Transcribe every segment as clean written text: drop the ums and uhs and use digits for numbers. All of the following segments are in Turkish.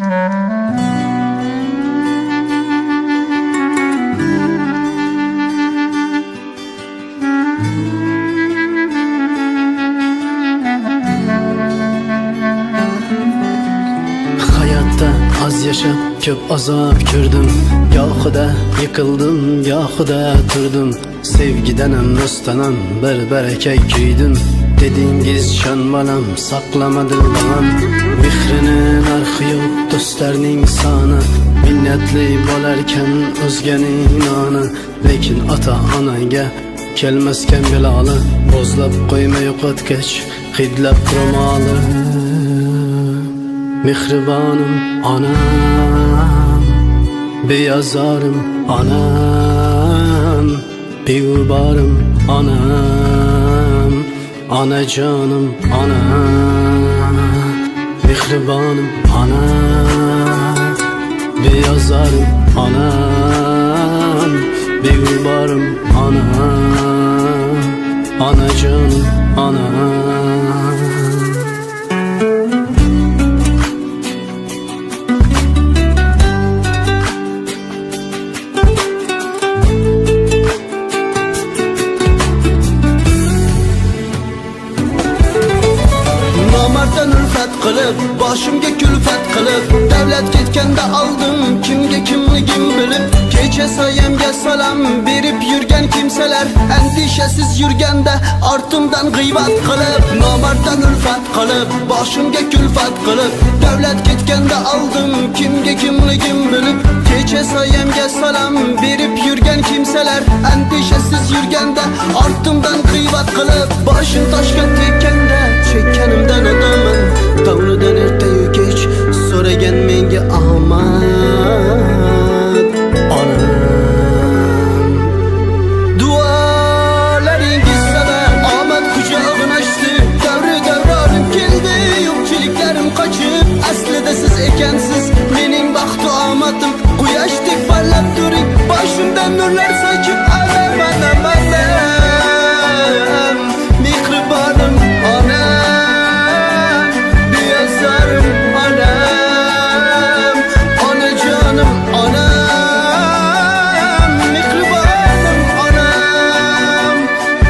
Hayatta az yaşap köp azap gördüm. Yaxuda yıkıldım, yaxuda turdum. Sevgiden dostanan berbereke güydüm. Dedingiz şan balam, saklamadı balam. Mihrinin arxı yok, dostlarning sani. Minnetli bolarken özgenin anı. Lekin ata anaga kelmasken belalı. Bozlab qo'yma yo'qotgach, hidlab ro'moli. Mehribanım anam, beyazarım anam, beygubarım anam, anacanım anam. Mehribanım anam, beyazarım anam, beygubarım anam, anacanım anam. Namardan ülfet qilib, boshimga kulfat qilib, davlat ketganda aldım, kimga kimligim bilib. Kecha soyamga salom berib yurgan kimsalar, andishasiz yurganda ortimdan g'iybat qilib. Namardan ülfet qilib, boshimga kulfat qilib, davlat ketganda aldım, kimga kimligim bilib. Kecha soyamga salom berib yurgan kimsalar, andishasiz yurganda ortimdan g'iybat qilib. Boshim toshga tekkanda chekkanimdan odaman, Tavridan ertayu kech so'ragan menga omad. Onam duolaringiz sabab omad quchog'ini ochdi. Davronim keldi, yo'qchiliklarim qochib. Aslida siz ekansiz mening baxtu omadim. Quyoshdek parlab turing, boshimdan nurlar sochib. Anam mehribonim onam, beyazarım onam, onajonim onam. Mehribonim onam,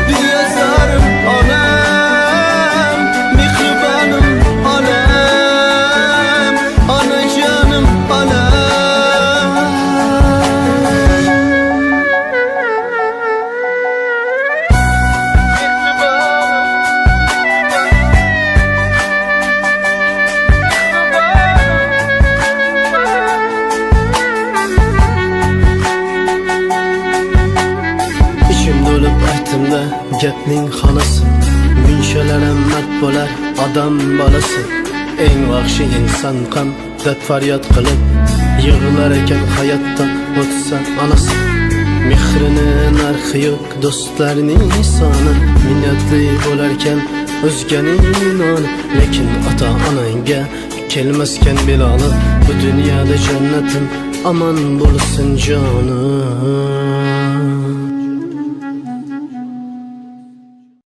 beyazarım onam, mehribonim onam, onajonim onam. İçim dolup aytımda gapning xolasi. Munchalarım mard bo'lar odam bolasi. Eng vahşi inson ham dard faryod qilib yig'lar ekan hayotdan o'tsa onasi. Mehrini narxi yo'q, do'stlarning soni. Minnatli bo'larkan o'zganing noni. Lekin ota onangga kelmasken belalı. Bu dünyada cennetim aman bo'lsin jonim.